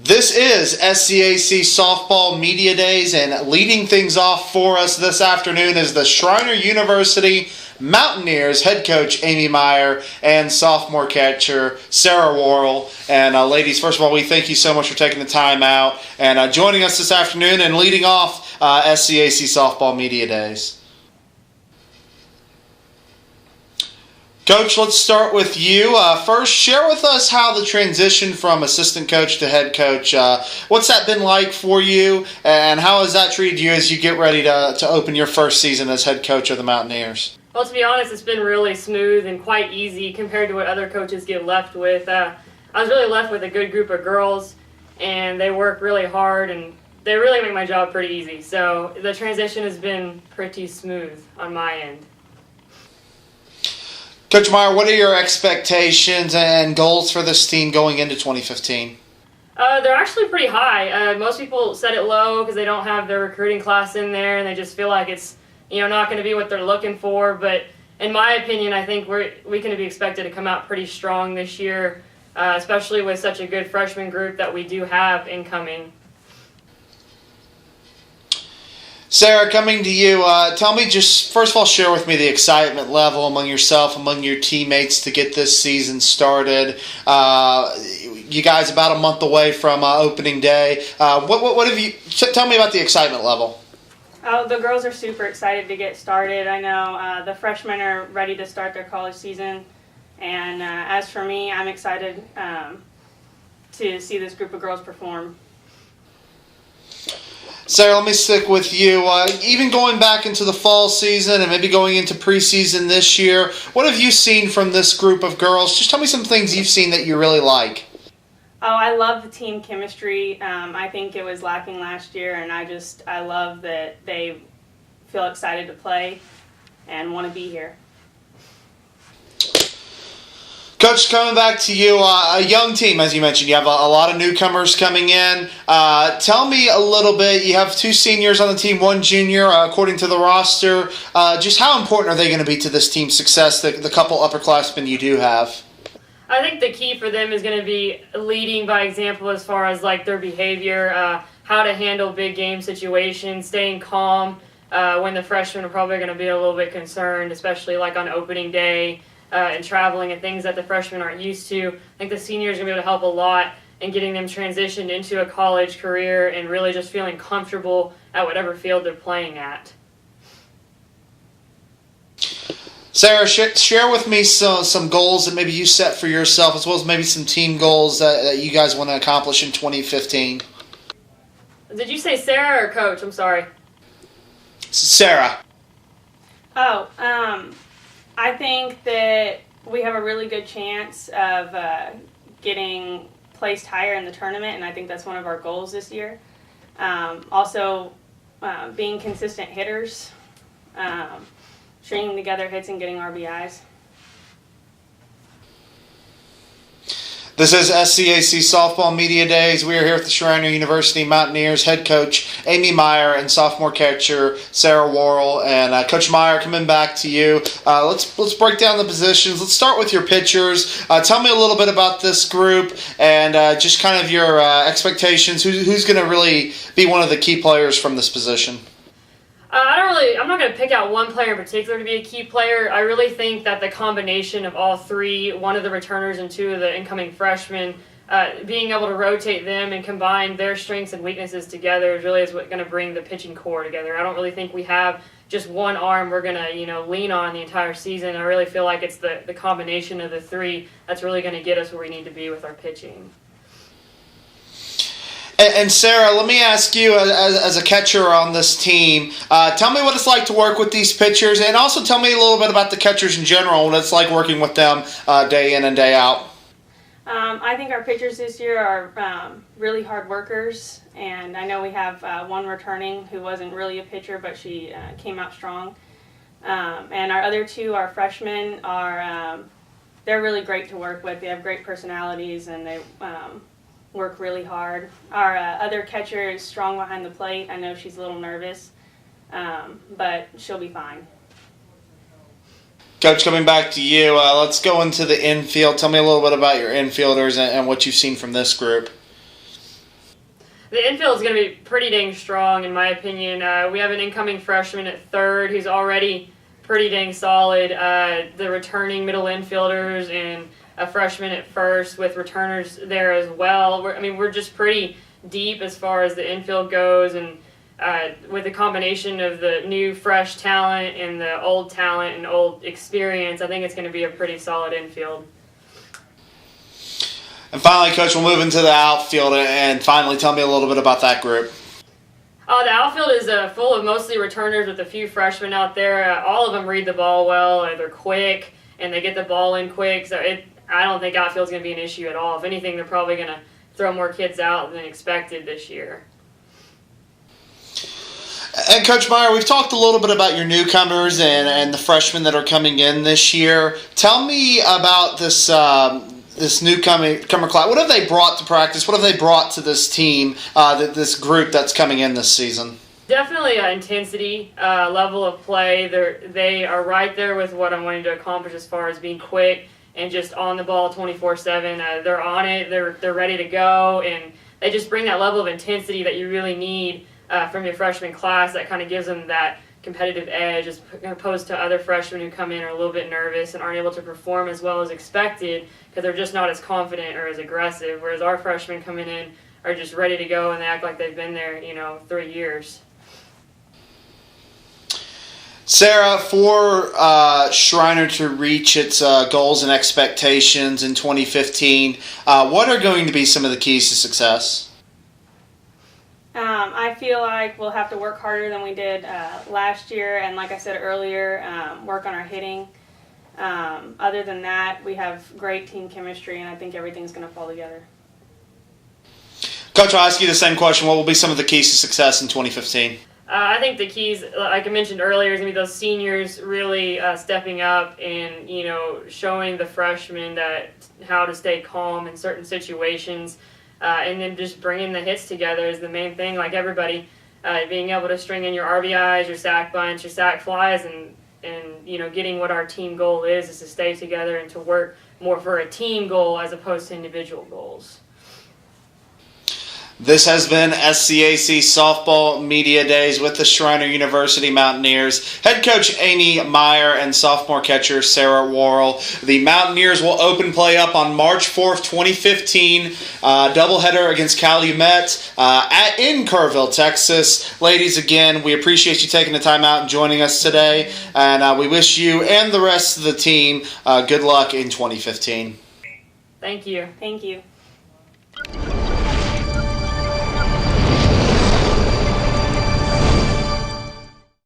This is SCAC Softball Media Days, and leading things off for us this afternoon is the Schreiner University Mountaineers head coach Amy Meyer and sophomore catcher Sarah Worrell. And ladies, first of all, we thank you so much for taking the time out and joining us this afternoon and leading off SCAC Softball Media Days. Coach, let's start with you. First, share with us how the transition from assistant coach to head coach, what's that been like for you, and how has that treated you as you get ready to open your first season as head coach of the Mountaineers? Well, to be honest, it's been really smooth and quite easy compared to what other coaches get left with. I was really left with a good group of girls, and they work really hard, and they really make my job pretty easy. So the transition has been pretty smooth on my end. Coach Meyer, what are your expectations and goals for this team going into 2015? They're actually pretty high. Most people set it low because they don't have their recruiting class in there, and they just feel like it's not going to be what they're looking for. But in my opinion, I think we can be expected to come out pretty strong this year, especially with such a good freshman group that we do have incoming. Sarah, coming to you, tell me, just first of all, share with me the excitement level among yourself, among your teammates to get this season started. You guys about a month away from opening day. What have you? Tell me about the excitement level. Oh, the girls are super excited to get started. I know the freshmen are ready to start their college season, and as for me, I'm excited to see this group of girls perform. Sarah, let me stick with you. Even going back into the fall season and maybe going into preseason this year, what have you seen from this group of girls? Just tell me some things you've seen that you really like. Oh, I love the team chemistry. I think it was lacking last year, and I love that they feel excited to play and want to be here. Coach, coming back to you, a young team, as you mentioned. You have a lot of newcomers coming in. Tell me a little bit. You have 2 seniors on the team, 1 junior, according to the roster. Just how important are they going to be to this team's success, the couple upperclassmen you do have? I think the key for them is going to be leading by example as far as their behavior, how to handle big game situations, staying calm when the freshmen are probably going to be a little bit concerned, especially on opening day. And traveling and things that the freshmen aren't used to. I think the seniors are going to be able to help a lot in getting them transitioned into a college career and really just feeling comfortable at whatever field they're playing at. Sarah, share with me some goals that maybe you set for yourself, as well as maybe some team goals that you guys want to accomplish in 2015. Did you say Sarah or Coach? I'm sorry. Sarah. Oh, I think that we have a really good chance of getting placed higher in the tournament, and I think that's one of our goals this year. Also, being consistent hitters, stringing together hits and getting RBIs. This is SCAC Softball Media Days. We are here with the Schreiner University Mountaineers head coach Amy Meyer and sophomore catcher Sarah Worrell. And Coach Meyer, coming back to you. Let's break down the positions. Let's start with your pitchers. Tell me a little bit about this group and just kind of your expectations. Who's going to really be one of the key players from this position? I'm not going to pick out one player in particular to be a key player. I really think that the combination of all 3, one of the returners and 2 of the incoming freshmen, being able to rotate them and combine their strengths and weaknesses together really is what's going to bring the pitching core together. I don't really think we have just one arm we're going to lean on the entire season. I really feel like it's the combination of the 3 that's really going to get us where we need to be with our pitching. And Sarah, let me ask you, as a catcher on this team, tell me what it's like to work with these pitchers, and also tell me a little bit about the catchers in general, what it's like working with them day in and day out. I think our pitchers this year are really hard workers, and I know we have 1 returning who wasn't really a pitcher, but she came out strong. And our other 2, our freshmen, they're really great to work with. They have great personalities, and they work really hard. Our other catcher is strong behind the plate. I know she's a little nervous, but she'll be fine. Coach, coming back to you, let's go into the infield. Tell me a little bit about your infielders and what you've seen from this group. The infield is going to be pretty dang strong, in my opinion. We have an incoming freshman at third who's already pretty dang solid. The returning middle infielders and a freshman at first with returners there as well. We're just pretty deep as far as the infield goes, and with the combination of the new fresh talent and the old talent and old experience, I think it's going to be a pretty solid infield. And finally, Coach, we'll move into the outfield, and finally tell me a little bit about that group. The outfield is full of mostly returners with a few freshmen out there. All of them read the ball well. They're quick, and they get the ball in quick. So I don't think outfield's going to be an issue at all. If anything, they're probably going to throw more kids out than expected this year. And Coach Meyer, we've talked a little bit about your newcomers and the freshmen that are coming in this year. Tell me about this this newcomer class. What have they brought to practice? What have they brought to this team, this group that's coming in this season? Definitely intensity, level of play. They are right there with what I'm wanting to accomplish as far as being quick and just on the ball 24/7. They're on it. They're ready to go, and they just bring that level of intensity that you really need from your freshman class. That kind of gives them that competitive edge as opposed to other freshmen who come in are a little bit nervous and aren't able to perform as well as expected because they're just not as confident or as aggressive, whereas our freshmen coming in are just ready to go and they act like they've been there 3 years. Sarah, for Schreiner to reach its goals and expectations in 2015, what are going to be some of the keys to success? I feel like we'll have to work harder than we did last year, and like I said earlier, work on our hitting. Other than that, we have great team chemistry, and I think everything's going to fall together. Coach, I'll ask you the same question. What will be some of the keys to success in 2015? I think the keys, like I mentioned earlier, is going to be those seniors really stepping up and showing the freshmen that how to stay calm in certain situations. And then just bringing the hits together is the main thing. Like everybody, being able to string in your RBIs, your sack bunts, your sack flies, and getting what our team goal is to stay together and to work more for a team goal as opposed to individual goals. This has been SCAC Softball Media Days with the Schreiner University Mountaineers. Head coach Amy Meyer and sophomore catcher Sarah Worrell. The Mountaineers will open play up on March 4th, 2015. Doubleheader against Calumet in Kerrville, Texas. Ladies, again, we appreciate you taking the time out and joining us today. And we wish you and the rest of the team good luck in 2015. Thank you. Thank you.